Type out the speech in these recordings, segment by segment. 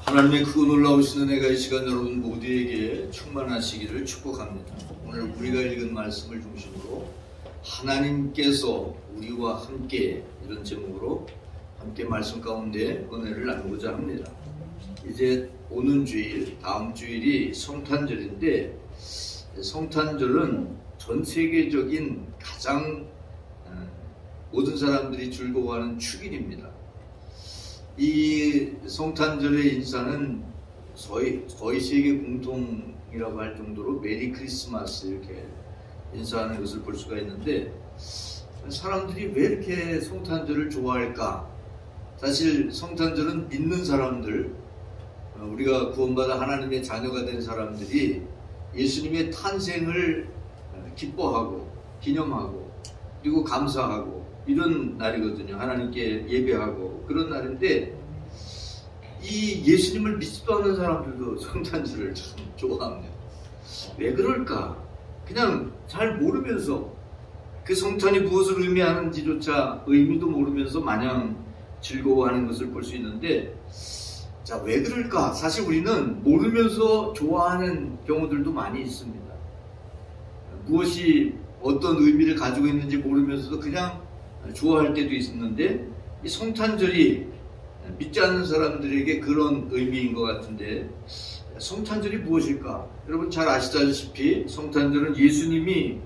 하나님의 크고 놀라우신 은혜가 이 시간 여러분 모두에게 충만하시기를 축복합니다. 오늘 우리가 읽은 말씀을 중심으로 하나님께서 우리와 함께, 이런 제목으로 함께 말씀 가운데 은혜를 나누고자 합니다. 이제 오는 주일, 다음 주일이 성탄절인데, 성탄절은 전 세계적인 가장 모든 사람들이 즐거워하는 축일입니다. 이 성탄절의 인사는 거의 세계 공통이라고 할 정도로 메리 크리스마스 이렇게 인사하는 것을 볼 수가 있는데, 사람들이 왜 이렇게 성탄절을 좋아할까? 사실 성탄절은 믿는 사람들, 우리가 구원받아 하나님의 자녀가 된 사람들이 예수님의 탄생을 기뻐하고 기념하고 그리고 감사하고 이런 날이거든요. 하나님께 예배하고 그런 날인데, 이 예수님을 믿지도 않는 사람들도 성탄절을 참 좋아합니다. 왜 그럴까? 그냥 잘 모르면서, 그 성탄이 무엇을 의미하는지조차 의미도 모르면서 마냥 즐거워하는 것을 볼 수 있는데, 자, 왜 그럴까? 사실 우리는 모르면서 좋아하는 경우들도 많이 있습니다. 무엇이 어떤 의미를 가지고 있는지 모르면서도 그냥 좋아할 때도 있었는데, 이 성탄절이 믿지 않는 사람들에게 그런 의미인 것 같은데, 성탄절이 무엇일까? 여러분 잘 아시다시피 성탄절은 예수님이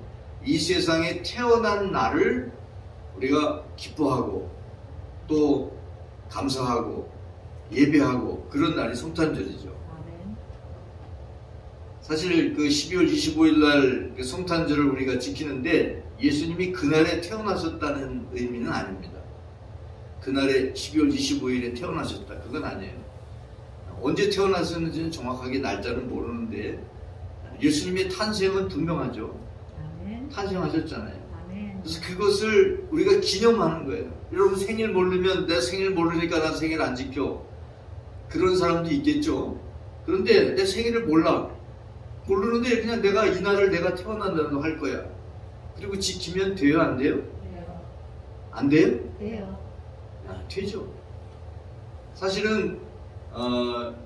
이 세상에 태어난 날을 우리가 기뻐하고 또 감사하고 예배하고 그런 날이 성탄절이죠. 사실 그 12월 25일 날 그 성탄절을 우리가 지키는데, 예수님이 그날에 태어나셨다는 의미는 아닙니다. 그날에 12월 25일에 태어나셨다, 그건 아니에요. 언제 태어나셨는지는 정확하게 날짜는 모르는데, 예수님의 탄생은 분명하죠. 탄생하셨잖아요. 그래서 그것을 우리가 기념하는 거예요. 여러분 생일 모르면, 내 생일 모르니까 나 생일 안 지켜, 그런 사람도 있겠죠. 그런데 내 생일을 모르는데 그냥 내가 이날을 내가 태어난다고 할 거야. 그리고 지키면 돼요, 안 돼요? 돼요. 안 돼요? 돼요. 되죠. 사실은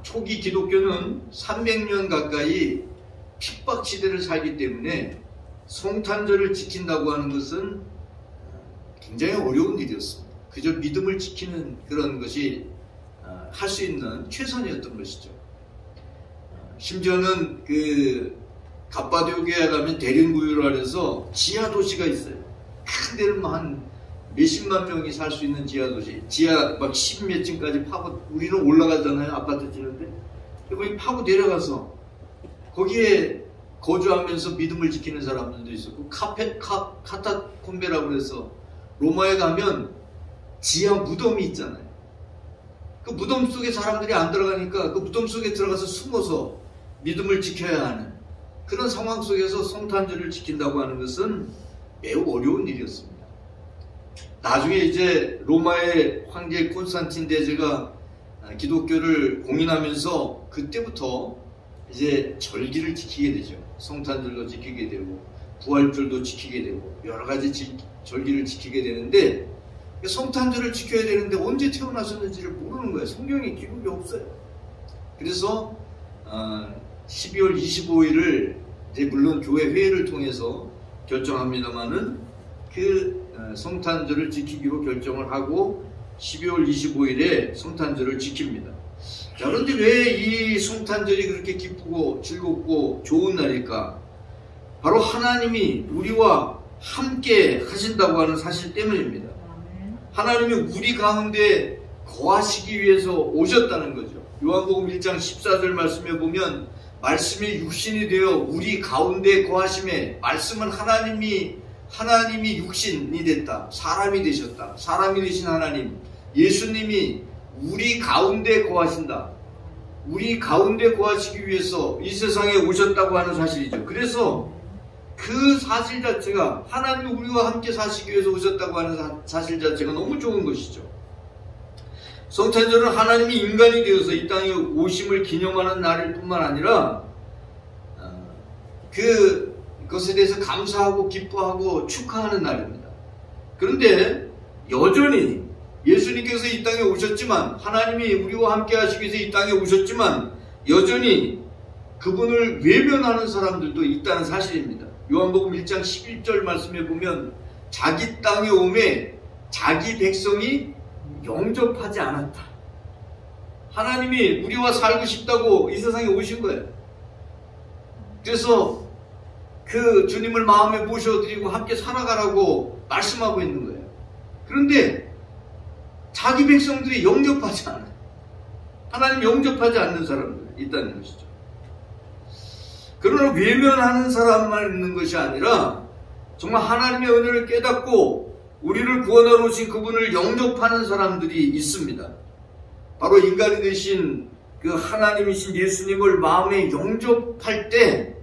초기 기독교는 300년 가까이 핍박 시대를 살기 때문에 성탄절을 지킨다고 하는 것은 굉장히 어려운 일이었습니다. 그저 믿음을 지키는 그런 것이 할 수 있는 최선이었던 것이죠. 심지어는 그 갑바도기아에 가면 대림구유라 해서 지하 도시가 있어요. 큰 데는 한 몇십만 명이 살 수 있는 지하 도시. 지하 막 10몇 층까지 파고, 우리는 올라가잖아요, 아파트 지는데. 거기 파고 내려가서 거기에 거주하면서 믿음을 지키는 사람들도 있었고, 카타콤베라고 해서 로마에 가면 지하 무덤이 있잖아요. 그 무덤 속에 사람들이 안 들어가니까 그 무덤 속에 들어가서 숨어서 믿음을 지켜야 하는 그런 상황 속에서 성탄절을 지킨다고 하는 것은 매우 어려운 일이었습니다. 나중에 이제 로마의 황제 콘스탄틴 대제가 기독교를 공인하면서 그때부터 이제 절기를 지키게 되죠. 성탄절도 지키게 되고 부활절도 지키게 되고 여러 가지 절기를 지키게 되는데, 성탄절을 지켜야 되는데 언제 태어나셨는지를 모르는 거예요. 성경에 기록이 없어요. 그래서 12월 25일을 이제 물론 교회 회의를 통해서 결정합니다만은 그 성탄절을 지키기로 결정을 하고 12월 25일에 성탄절을 지킵니다. 자, 그런데 왜 이 성탄절이 그렇게 기쁘고 즐겁고 좋은 날일까? 바로 하나님이 우리와 함께 하신다고 하는 사실 때문입니다. 하나님이 우리 가운데 거하시기 위해서 오셨다는 거죠. 요한복음 1장 14절 말씀에 보면, 말씀이 육신이 되어 우리 가운데 거하심에, 말씀은 하나님이 육신이 됐다. 사람이 되셨다. 사람이 되신 하나님, 예수님이 우리 가운데 거하신다. 우리 가운데 거하시기 위해서 이 세상에 오셨다고 하는 사실이죠. 그래서 그 사실 자체가, 하나님이 우리와 함께 사시기 위해서 오셨다고 하는 사실 자체가 너무 좋은 것이죠. 성탄절은 하나님이 인간이 되어서 이 땅에 오심을 기념하는 날일 뿐만 아니라 그것에 대해서 감사하고 기뻐하고 축하하는 날입니다. 그런데 여전히 예수님께서 이 땅에 오셨지만, 하나님이 우리와 함께 하시기 위해서 이 땅에 오셨지만 여전히 그분을 외면하는 사람들도 있다는 사실입니다. 요한복음 1장 11절 말씀에 보면 자기 땅에 오매 자기 백성이 영접하지 않았다. 하나님이 우리와 살고 싶다고 이 세상에 오신 거예요. 그래서 그 주님을 마음에 모셔드리고 함께 살아가라고 말씀하고 있는 거예요. 그런데 자기 백성들이 영접하지 않아요. 하나님 영접하지 않는 사람들이 있다는 것이죠. 그러나 외면하는 사람만 있는 것이 아니라 정말 하나님의 은혜를 깨닫고 우리를 구원하러 오신 그분을 영접하는 사람들이 있습니다. 바로 인간이 되신 그 하나님이신 예수님을 마음에 영접할 때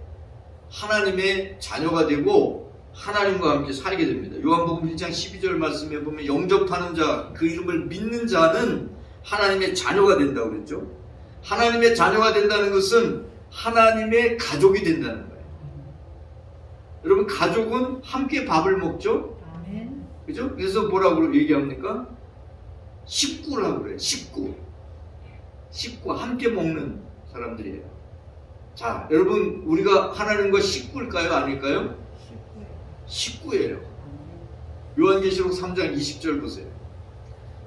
하나님의 자녀가 되고 하나님과 함께 살게 됩니다. 요한복음 1장 12절 말씀에 보면 영접하는 자, 그 이름을 믿는 자는 하나님의 자녀가 된다고 그랬죠. 하나님의 자녀가 된다는 것은 하나님의 가족이 된다는 거예요. 여러분, 가족은 함께 밥을 먹죠. 그죠? 그래서 뭐라고 얘기합니까? 식구라고 그래요. 식구. 함께 먹는 사람들이에요. 자, 여러분, 우리가 하나님과 식구일까요? 아닐까요? 식구예요. 요한계시록 3장 20절 보세요.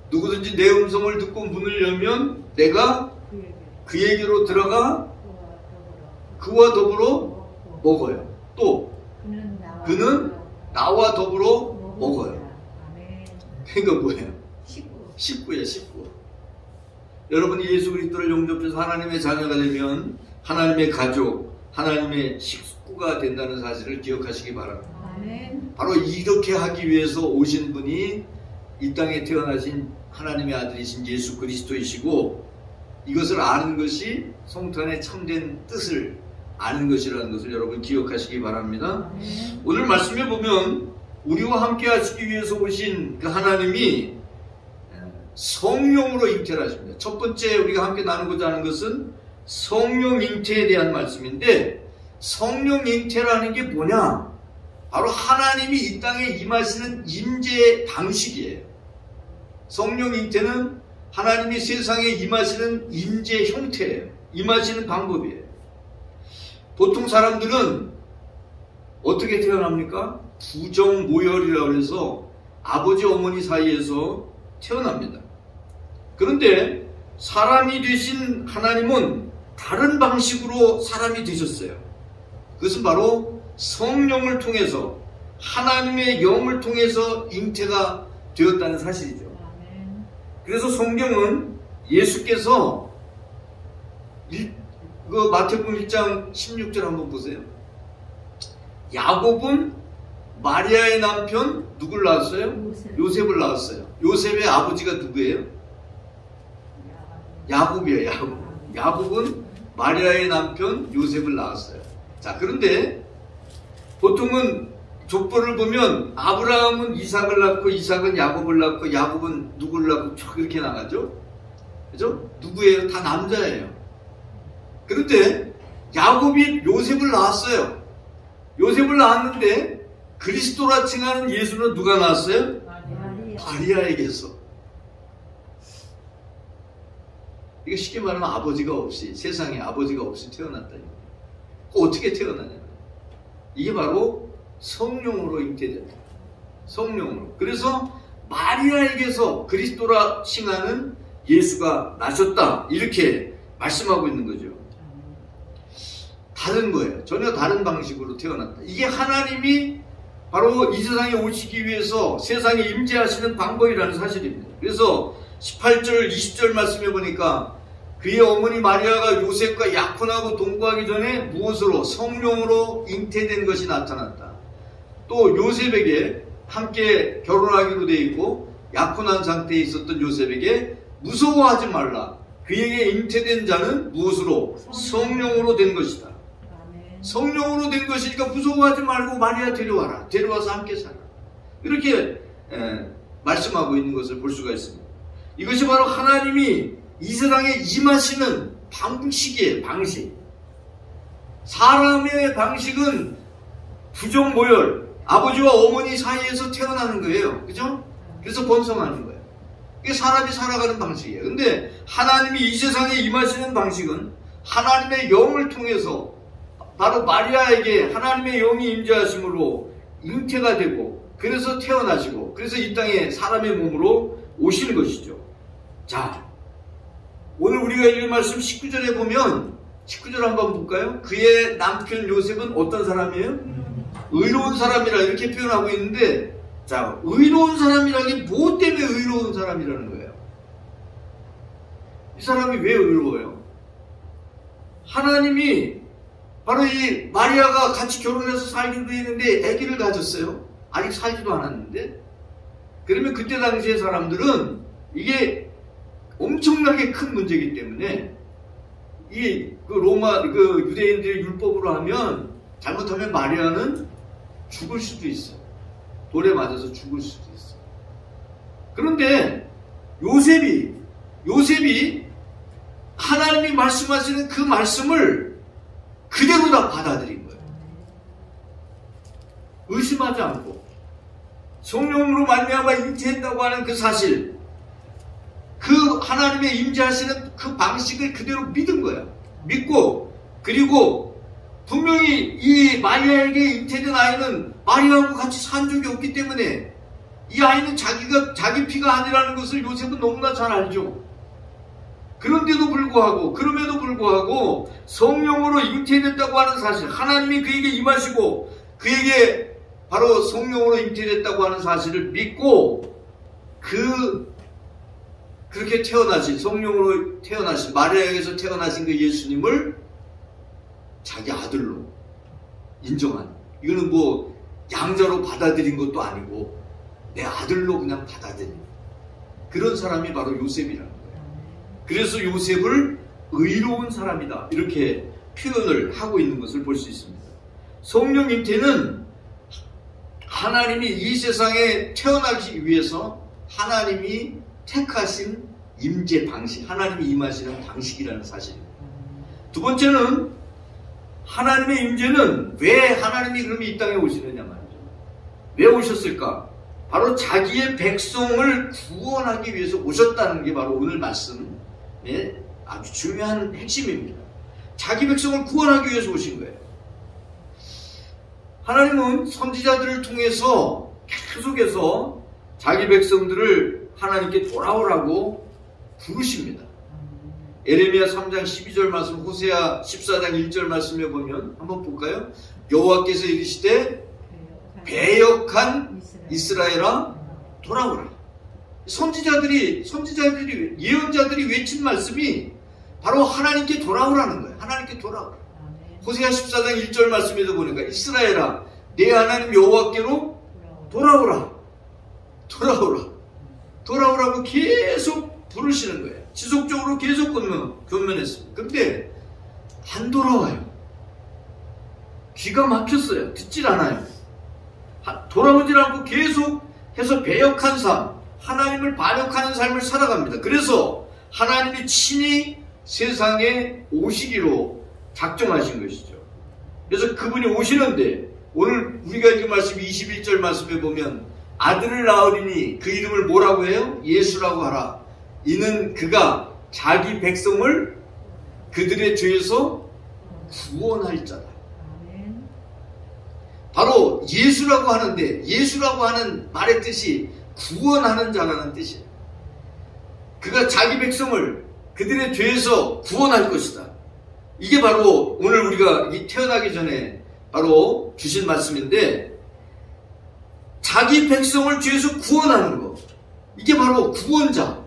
누구든지 내 음성을 듣고 문을 열면 내가 그에게로 들어가 그와 더불어 먹어요. 또 그는 나와 더불어 먹어요. 그러니까 뭐예요? 식구예요. 식구. 여러분이 예수 그리스도를 영접해서 하나님의 자녀가 되면 하나님의 가족, 하나님의 식구가 된다는 사실을 기억하시기 바랍니다. 바로 이렇게 하기 위해서 오신 분이 이 땅에 태어나신 하나님의 아들이신 예수 그리스도이시고, 이것을 아는 것이 성탄의 참된 뜻을 아는 것이라는 것을 여러분 기억하시기 바랍니다. 오늘 말씀에 보면 우리와 함께 하시기 위해서 오신 그 하나님이 성령으로 잉태를 하십니다. 첫 번째 우리가 함께 나누고자 하는 것은 성령 잉태에 대한 말씀인데, 성령 잉태라는 게 뭐냐? 바로 하나님이 이 땅에 임하시는 임재 방식이에요. 성령 잉태는 하나님이 세상에 임하시는 임재 형태예요. 임하시는 방법이에요. 보통 사람들은 어떻게 태어납니까? 부정모혈이라고 해서 아버지 어머니 사이에서 태어납니다. 그런데 사람이 되신 하나님은 다른 방식으로 사람이 되셨어요. 그것은 바로 성령을 통해서, 하나님의 영을 통해서 잉태가 되었다는 사실이죠. 그래서 성경은 예수께서 마태복음 1장 16절 한번 보세요. 야곱은 마리아의 남편 누굴 낳았어요? 요셉을 낳았어요. 요셉의 아버지가 누구예요? 야곱이에요. 야곱은 마리아의 남편 요셉을 낳았어요. 자, 그런데 보통은 족보를 보면 아브라함은 이삭을 낳고 이삭은 야곱을 낳고 야곱은 누구를 낳고 쭉 이렇게 나가죠. 그죠? 누구예요? 다 남자예요. 그런데 야곱이 요셉을 낳았어요. 요셉을 낳았는데 그리스도라 칭하는 예수는 누가 낳았어요? 마리아에게서. 이거 쉽게 말하면 아버지가 없이, 세상에 아버지가 없이 태어났다. 어떻게 태어나냐? 이게 바로 성령으로 잉태된다. 성령으로. 그래서 마리아에게서 그리스도라 칭하는 예수가 나셨다. 이렇게 말씀하고 있는 거죠. 다른 거예요. 전혀 다른 방식으로 태어났다. 이게 하나님이 바로 이 세상에 오시기 위해서 세상에 임재하시는 방법이라는 사실입니다. 그래서 18절, 20절 말씀해 보니까 그의 어머니 마리아가 요셉과 약혼하고 동거하기 전에 무엇으로? 성령으로 잉태된 것이 나타났다. 또 요셉에게 함께 결혼하기로 되어 있고 약혼한 상태에 있었던 요셉에게 무서워하지 말라. 그에게 잉태된 자는 무엇으로? 성령으로 된 것이다. 성령으로 된 것이니까 무서워하지 말고 마리아 데려와라. 데려와서 함께 살아. 이렇게 말씀하고 있는 것을 볼 수가 있습니다. 이것이 바로 하나님이 이 세상에 임하시는 방식이에요. 방식. 사람의 방식은 부정모혈, 아버지와 어머니 사이에서 태어나는 거예요. 그죠? 그래서 번성하는 거예요. 이게 사람이 살아가는 방식이에요. 근데 하나님이 이 세상에 임하시는 방식은 하나님의 영을 통해서 바로 마리아에게 하나님의 영이 임재하심으로 잉태가 되고 그래서 태어나시고 그래서 이 땅에 사람의 몸으로 오시는 것이죠. 자, 오늘 우리가 읽은 말씀 19절에 보면 19절 한번 볼까요? 그의 남편 요셉은 어떤 사람이에요? 의로운 사람이라 이렇게 표현하고 있는데, 자, 의로운 사람이라는 게 뭐 때문에 의로운 사람이라는 거예요? 이 사람이 왜 의로워요? 하나님이 바로 이 마리아가 같이 결혼해서 살기도 했는데 아기를 가졌어요. 아직 살지도 않았는데. 그러면 그때 당시의 사람들은 이게 엄청나게 큰 문제이기 때문에 로마 유대인들의 율법으로 하면 잘못하면 마리아는 죽을 수도 있어. 돌에 맞아서 죽을 수도 있어. 그런데 요셉이 하나님이 말씀하시는 그 말씀을 그대로 다 받아들인 거예요. 의심하지 않고 성령으로 말미암아 잉태했다고 하는 그 사실, 그 하나님의 임재하시는 그 방식을 그대로 믿은 거야. 믿고, 그리고 분명히 이 마리아에게 잉태된 아이는 마리아하고 같이 산 적이 없기 때문에 이 아이는 자기 피가 아니라는 것을 요셉은 너무나 잘 알죠. 그럼에도 불구하고 성령으로 잉태됐다고 하는 사실, 하나님이 그에게 임하시고 그에게 바로 성령으로 잉태됐다고 하는 사실을 믿고 그렇게 태어나신, 성령으로 태어나신, 마리아에게서 태어나신 그 예수님을 자기 아들로 인정한, 이거는 뭐 양자로 받아들인 것도 아니고 내 아들로 그냥 받아들인 그런 사람이 바로 요셉이라는 거예요. 그래서 요셉을 의로운 사람이다 이렇게 표현을 하고 있는 것을 볼 수 있습니다. 성령 잉태는 하나님이 이 세상에 태어나기 위해서 하나님이 택하신 임재 방식, 하나님이 임하시는 방식이라는 사실입니다. 두 번째는 하나님의 임재는 왜 하나님이 그러면 이 땅에 오시느냐 말이죠. 왜 오셨을까? 바로 자기의 백성을 구원하기 위해서 오셨다는 게 바로 오늘 말씀의 아주 중요한 핵심입니다. 자기 백성을 구원하기 위해서 오신 거예요. 하나님은 선지자들을 통해서 계속해서 자기 백성들을 하나님께 돌아오라고 부르십니다. 에레미야 3장 12절 말씀, 호세아 14장 1절 말씀에 보면 한번 볼까요? 여호와께서 이르시되 배역한 이스라엘아 돌아오라. 선지자들이 예언자들이 외친 말씀이 바로 하나님께 돌아오라는 거예요. 하나님께 돌아오라. 호세아 14장 1절 말씀에도 보니까 이스라엘아 내 하나님 여호와께로 돌아오라. 돌아오라고 계속 부르시는 거예요. 지속적으로 계속 권면했습니다. 근데 안 돌아와요. 귀가 막혔어요. 듣질 않아요. 돌아오질 않고 계속해서 배역한 삶, 하나님을 반역하는 삶을 살아갑니다. 그래서 하나님이 친히 세상에 오시기로 작정하신 것이죠. 그래서 그분이 오시는데 오늘 우리가 읽은 말씀 21절 말씀에 보면 아들을 낳으리니 그 이름을 뭐라고 해요? 예수라고 하라. 이는 그가 자기 백성을 그들의 죄에서 구원할 자다. 바로 예수라고 하는데, 예수라고 하는 말의 뜻이 구원하는 자라는 뜻이에요. 그가 자기 백성을 그들의 죄에서 구원할 것이다. 이게 바로 오늘 우리가 태어나기 전에 바로 주신 말씀인데, 자기 백성을 죄에서 구원하는 것, 이게 바로 구원자.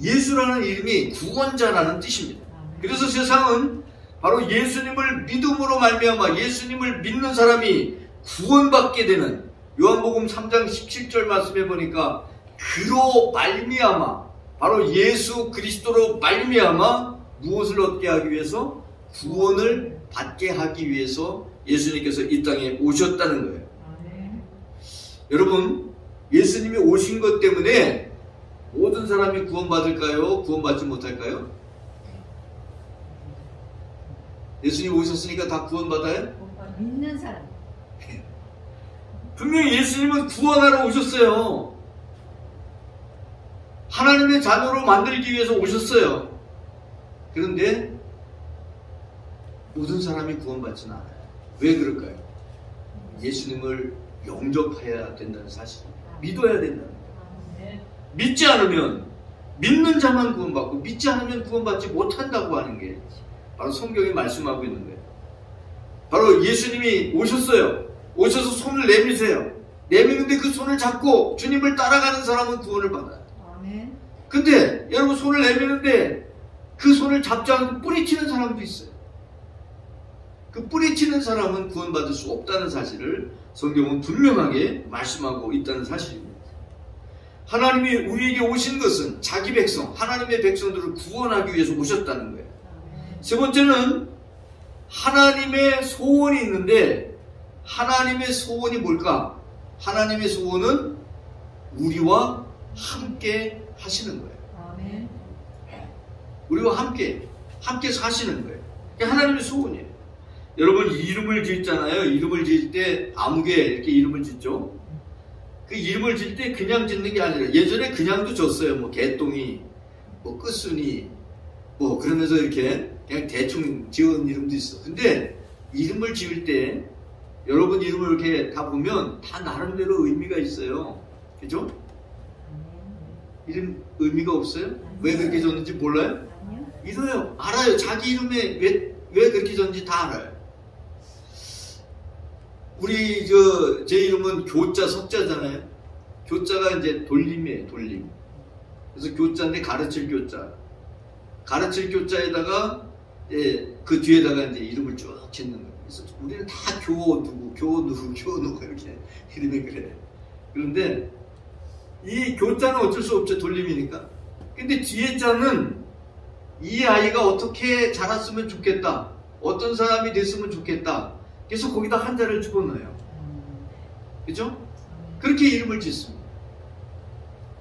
예수라는 이름이 구원자라는 뜻입니다. 그래서 세상은 바로 예수님을 믿음으로 말미암아 예수님을 믿는 사람이 구원받게 되는, 요한복음 3장 17절 말씀에 보니까 그로 말미암아, 바로 예수 그리스도로 말미암아 무엇을 얻게 하기 위해서? 구원을 받게 하기 위해서 예수님께서 이 땅에 오셨다는 거예요. 여러분, 예수님이 오신 것 때문에 모든 사람이 구원받을까요? 구원받지 못할까요? 예수님 오셨으니까 다 구원받아요? 믿는 사람. 분명히 예수님은 구원하러 오셨어요. 하나님의 자녀로 만들기 위해서 오셨어요. 그런데 모든 사람이 구원받지는 않아요. 왜 그럴까요? 예수님을 영접해야 된다는 사실, 믿어야 된다는 거예요. 믿지 않으면, 믿는 자만 구원받고 믿지 않으면 구원받지 못한다고 하는 게 바로 성경이 말씀하고 있는 거예요. 바로 예수님이 오셨어요. 오셔서 손을 내미세요. 내미는데 그 손을 잡고 주님을 따라가는 사람은 구원을 받아요. 근데 여러분, 손을 내미는데 그 손을 잡지 않고 뿌리치는 사람도 있어요. 그 뿌리치는 사람은 구원받을 수 없다는 사실을 성경은 분명하게 말씀하고 있다는 사실입니다. 하나님이 우리에게 오신 것은 자기 백성, 하나님의 백성들을 구원하기 위해서 오셨다는 거예요. 세 번째는 하나님의 소원이 있는데, 하나님의 소원이 뭘까? 하나님의 소원은 우리와 함께 하시는 거예요. 우리와 함께 사시는 거예요. 그게 하나님의 소원이에요. 여러분, 이름을 짓잖아요. 이름을 지을 때 아무개 이렇게 이름을 짓죠. 그 이름을 지을 때 그냥 짓는 게 아니라, 예전에 그냥도 졌어요. 뭐 개똥이, 뭐 끝순이, 뭐 그러면서 이렇게 그냥 대충 지은 이름도 있어. 근데 이름을 지을 때 여러분 이름을 이렇게 다 보면 다 나름대로 의미가 있어요. 그죠? 이름 의미가 없어요? 왜 그렇게 졌는지 몰라요? 이래요. 알아요. 자기 이름에 왜 그렇게 졌는지 다 알아요. 우리 제 이름은 교자 석자잖아요. 교자가 이제 돌림이에요. 돌림. 그래서 교자인데 가르칠 교자. 가르칠 교자에다가 그 뒤에다가 이제 이름을 쭉 짓는 거예요. 그래서 우리는 다 교호 누구 이렇게 이름이 그래. 그런데 이 교자는 어쩔 수 없죠. 돌림이니까. 근데 뒤에 자는 이 아이가 어떻게 자랐으면 좋겠다. 어떤 사람이 됐으면 좋겠다. 그래서 거기다 한자를 집어넣어요. 그죠? 그렇게 이름을 짓습니다.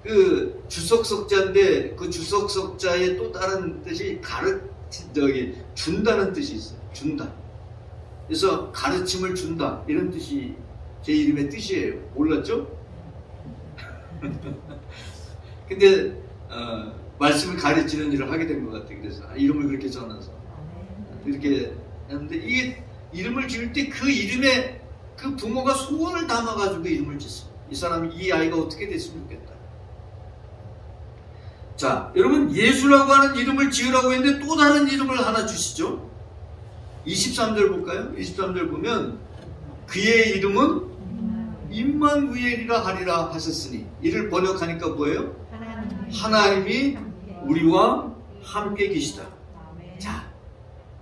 그 주석석자인데 그 주석석자의 또 다른 뜻이 준다는 뜻이 있어요. 준다. 그래서 가르침을 준다. 이런 뜻이 제 이름의 뜻이에요. 몰랐죠? 근데 말씀을 가르치는 일을 하게 된 것 같아요. 그래서 이름을 그렇게 전해서 이렇게 했는데, 이 이름을 지을 때 그 이름에 그 부모가 소원을 담아가지고 이름을 짓습니다. 이 사람이, 이 아이가 어떻게 됐으면 좋겠다. 자, 여러분, 예수라고 하는 이름을 지으라고 했는데 또 다른 이름을 하나 주시죠. 23절 볼까요? 23절 보면 그의 이름은 임마누엘이라 하리라 하셨으니, 이를 번역하니까 뭐예요? 하나님이 우리와 함께 계시다. 자,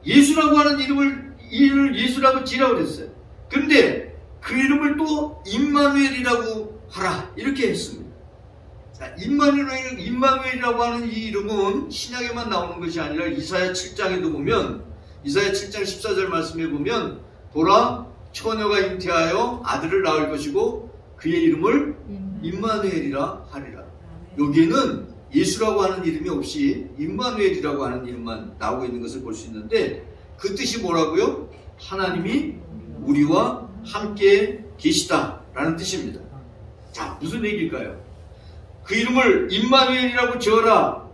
예수라고 하는 이름을 예수라고 지으라고 그랬어요. 근데 그 이름을 또 임마누엘이라고 하라, 이렇게 했습니다. 자, 임마누엘이라고 하는 이 이름은 신약에만 나오는 것이 아니라 이사야 7장에도 보면, 이사야 7장 14절 말씀에 보면, 보라, 처녀가 잉태하여 아들을 낳을 것이고 그의 이름을 임마누엘이라 하리라. 여기에는 예수라고 하는 이름이 없이 임마누엘이라고 하는 이름만 나오고 있는 것을 볼 수 있는데, 그 뜻이 뭐라고요? 하나님이 우리와 함께 계시다라는 뜻입니다. 자, 무슨 얘기일까요? 그 이름을 임마누엘이라고 지어라.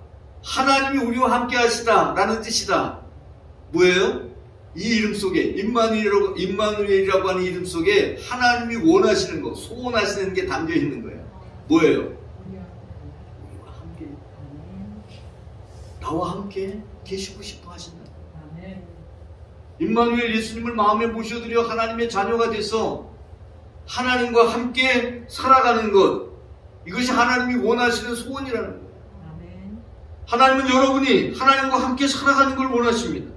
하나님이 우리와 함께 하시다라는 뜻이다. 뭐예요? 이 이름 속에, 임마누엘이라고 하는 이름 속에 하나님이 원하시는 것, 소원하시는 게 담겨 있는 거예요. 뭐예요? 우리와 함께, 나와 함께 계시고 싶어 하신다. 임마누엘, 예수님을 마음에 모셔드려 하나님의 자녀가 돼서 하나님과 함께 살아가는 것, 이것이 하나님이 원하시는 소원이라는 거예요. 하나님은 여러분이 하나님과 함께 살아가는 걸 원하십니다.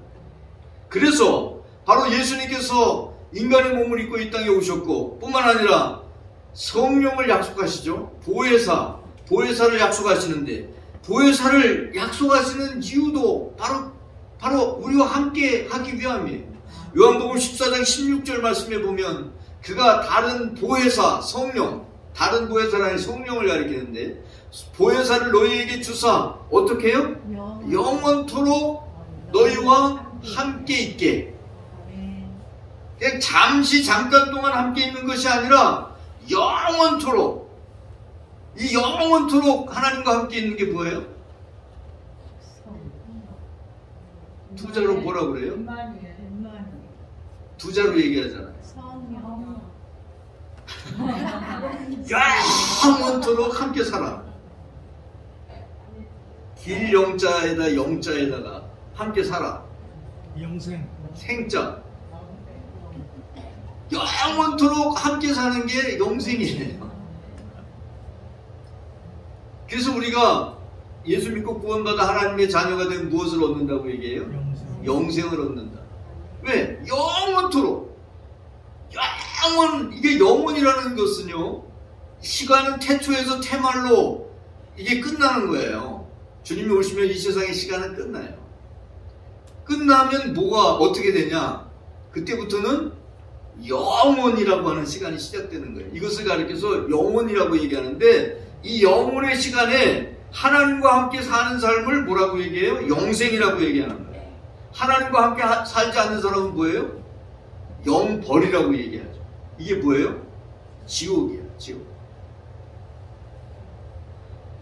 그래서 바로 예수님께서 인간의 몸을 입고 이 땅에 오셨고, 뿐만 아니라 성령을 약속하시죠. 보혜사를 약속하시는데, 보혜사를 약속하시는 이유도 바로 우리와 함께 하기 위함이에요. 요한복음 14장 16절 말씀에 보면 그가 다른 보혜사, 다른 보혜사라는 성령을 가리키는데, 보혜사를 너희에게 주사 어떻게 해요? 영원토록 너희와 함께 있게. 그냥 잠깐 동안 함께 있는 것이 아니라 영원토록. 이 영원토록 하나님과 함께 있는 게 뭐예요? 두 자로 뭐라 그래요? 두 자로 얘기하잖아요. 영원토록 함께 살아. 길 영자에다 영자에다가 함께 살아. 영생. 생자. 영원토록 함께 사는 게 영생이에요. 그래서 우리가 예수 믿고 구원받아 하나님의 자녀가 되면 무엇을 얻는다고 얘기해요? 영생을 얻는다. 왜? 영원토록. 이게 영원이라는 것은요, 시간은 태초에서 태말로 이게 끝나는 거예요. 주님이 오시면 이 세상의 시간은 끝나요. 끝나면 뭐가 어떻게 되냐? 그때부터는 영원이라고 하는 시간이 시작되는 거예요. 이것을 가리켜서 영원이라고 얘기하는데, 이 영원의 시간에 하나님과 함께 사는 삶을 뭐라고 얘기해요? 영생이라고 얘기하는 거예요. 하나님과 함께 살지 않는 사람은 뭐예요? 영벌이라고 얘기하죠. 이게 뭐예요? 지옥이에요. 지옥.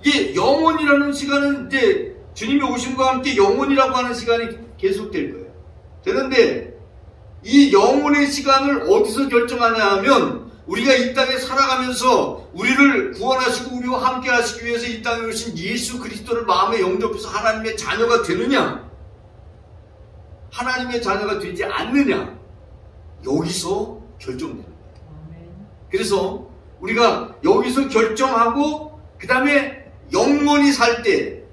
이게 영원이라는 시간은 이제 주님이 오심과 함께 영원이라고 하는 시간이 계속될 거예요. 되는데 이 영원의 시간을 어디서 결정하냐 하면, 우리가 이 땅에 살아가면서 우리를 구원하시고 우리와 함께 하시기 위해서 이 땅에 오신 예수 그리스도를 마음에 영접해서 하나님의 자녀가 되느냐, 하나님의 자녀가 되지 않느냐, 여기서 결정됩니다. 그래서 우리가 여기서 결정하고 그 다음에 영원히 살 때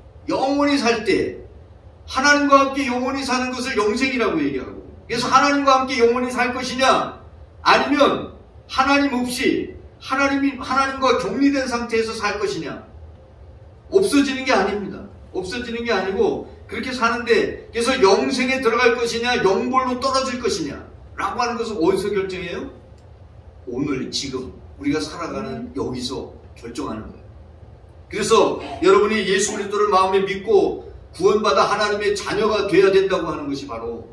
하나님과 함께 영원히 사는 것을 영생이라고 얘기하고, 그래서 하나님과 함께 영원히 살 것이냐, 아니면 하나님 없이 하나님과 격리된 상태에서 살 것이냐. 없어지는 게 아닙니다. 없어지는 게 아니고 그렇게 사는데, 그래서 영생에 들어갈 것이냐 영벌로 떨어질 것이냐 라고 하는 것을 어디서 결정해요? 오늘 지금 우리가 살아가는 여기서 결정하는 거예요. 그래서 여러분이 예수 그리스도를 마음에 믿고 구원받아 하나님의 자녀가 되어야 된다고 하는 것이 바로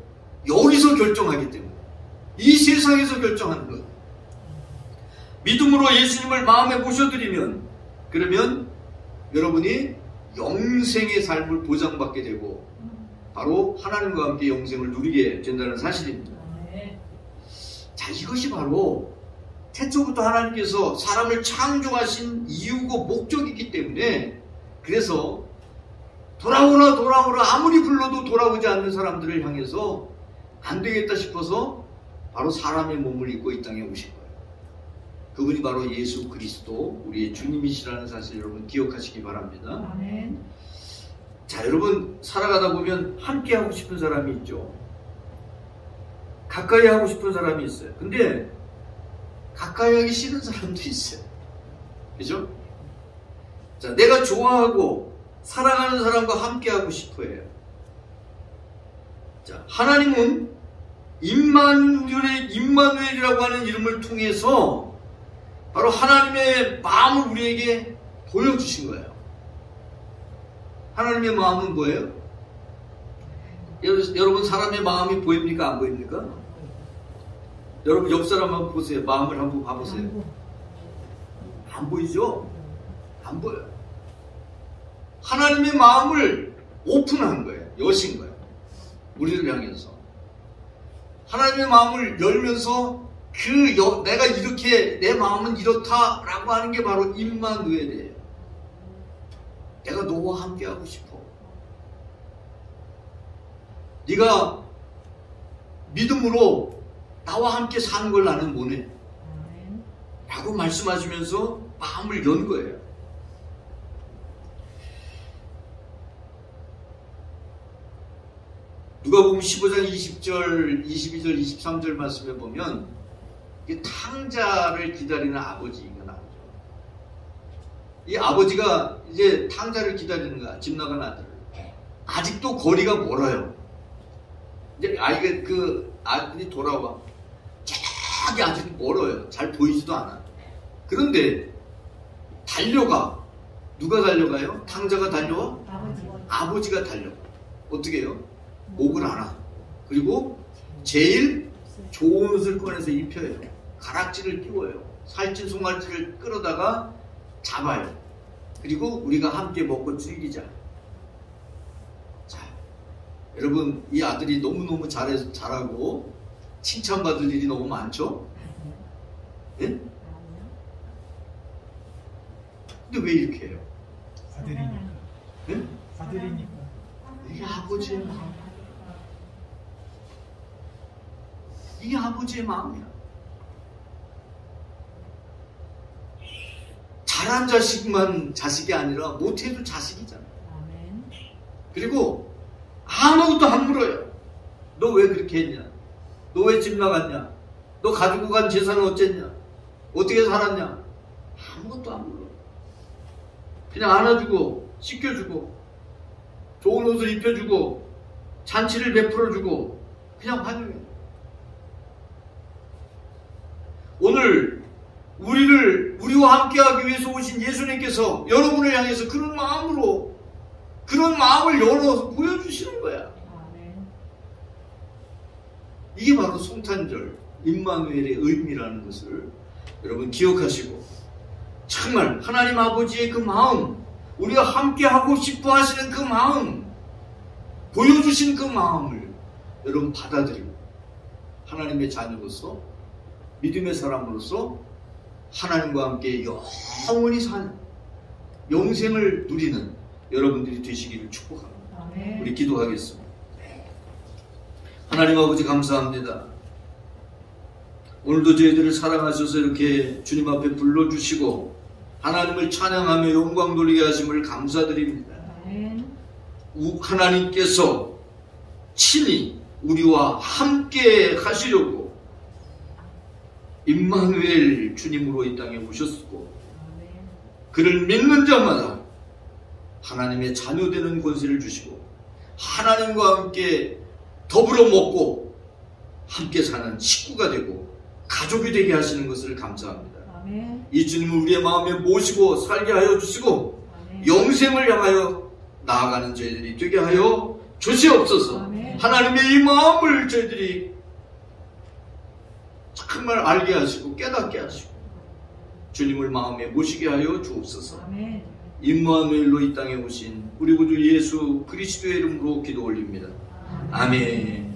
여기서 결정하기 때문에, 이 세상에서 결정하는 거예요. 믿음으로 예수님을 마음에 모셔드리면, 그러면 여러분이 영생의 삶을 보장받게 되고 바로 하나님과 함께 영생을 누리게 된다는 사실입니다. 자, 이것이 바로 태초부터 하나님께서 사람을 창조하신 이유고 목적이기 때문에, 그래서 돌아오라 아무리 불러도 돌아오지 않는 사람들을 향해서 안 되겠다 싶어서 바로 사람의 몸을 입고 이 땅에 오신 거예요. 그분이 바로 예수 그리스도, 우리의 주님이시라는 사실 여러분 기억하시기 바랍니다. 아멘. 자, 여러분 살아가다 보면 함께 하고 싶은 사람이 있죠. 가까이 하고 싶은 사람이 있어요. 근데 가까이 하기 싫은 사람도 있어요. 그죠? 자, 내가 좋아하고 사랑하는 사람과 함께 하고 싶어 해요. 자, 하나님은 임마누엘이라고 하는 이름을 통해서 바로 하나님의 마음을 우리에게 보여주신 거예요. 하나님의 마음은 뭐예요? 여러분 사람의 마음이 보입니까? 안 보입니까? 여러분 옆 사람 한번 보세요. 마음을 한번 봐보세요. 안 보이죠? 안 보여요. 하나님의 마음을 오픈한 거예요. 여신 거예요. 우리를 향해서. 하나님의 마음을 열면서 내가 이렇게, 내 마음은 이렇다라고 하는 게 바로 임마누엘이에요. 내가 너와 함께 하고 싶어. 네가 믿음으로 나와 함께 사는 걸 나는 원해. 라고 말씀하시면서 마음을 연 거예요. 누가복음 15장 20절, 22절, 23절 말씀에 보면 탕자를 기다리는 아버지가 나오죠. 이 아버지가 이제 탕자를 기다리는 거야. 집 나간 아들. 아직도 거리가 멀어요. 이제 아들이 돌아와. 저기 아직 멀어요. 잘 보이지도 않아. 그런데 달려가. 누가 달려가요? 탕자가 달려와? 아버지가 달려가. 어떻게 해요? 목을 안아. 그리고 제일 좋은 옷을 꺼내서 입혀요. 가락지를 끼워요. 살찐 송아지를 끌어다가 잡아요. 그리고 우리가 함께 먹고 즐기자. 자, 여러분, 이 아들이 너무너무 잘하고 칭찬받을 일이 너무 많죠? 예? 근데 왜 이렇게 해요? 아들이니까. 예? 아들이니까. 이게 아버지의 마음. 이게 아버지의 마음이야. 잘한 자식만 자식이 아니라 못해도 자식이잖아. 그리고 아무것도 안 물어요. 너 왜 그렇게 했냐? 너 왜 집 나갔냐? 너 가지고 간 재산은 어쨌냐? 어떻게 살았냐? 아무것도 안 물어. 그냥 안아주고 씻겨주고 좋은 옷을 입혀주고 잔치를 베풀어주고 그냥 환영해. 오늘 우리와 함께하기 위해서 오신 예수님께서 여러분을 향해서 그런 마음으로, 그런 마음을 열어서 보여주시는 거야. 이게 바로 성탄절 임마누엘의 의미라는 것을 여러분 기억하시고, 정말 하나님 아버지의 그 마음, 우리가 함께하고 싶어 하시는 그 마음, 보여주신 그 마음을 여러분 받아들이고 하나님의 자녀로서, 믿음의 사람으로서 하나님과 함께 영원히 사는, 영생을 누리는 여러분들이 되시기를 축복합니다. 우리 기도하겠습니다. 하나님 아버지 감사합니다. 오늘도 저희들을 사랑하셔서 이렇게 주님 앞에 불러주시고 하나님을 찬양하며 영광 돌리게 하심을 감사드립니다. 하나님께서 친히 우리와 함께 하시려고 임마누엘 주님으로 이 땅에 오셨고, 그를 믿는 자마다 하나님의 자녀되는 권세를 주시고 하나님과 함께 더불어 먹고 함께 사는 식구가 되고 가족이 되게 하시는 것을 감사합니다. 이 주님을 우리의 마음에 모시고 살게 하여 주시고 영생을 향하여 나아가는 저희들이 되게 하여 주시옵소서. 하나님의 이 마음을 저희들이 정말 알게 하시고 깨닫게 하시고 주님을 마음에 모시게 하여 주옵소서. 임마누엘로 이 땅에 오신 우리 구주 예수 그리스도의 이름으로 기도 올립니다. 아멘.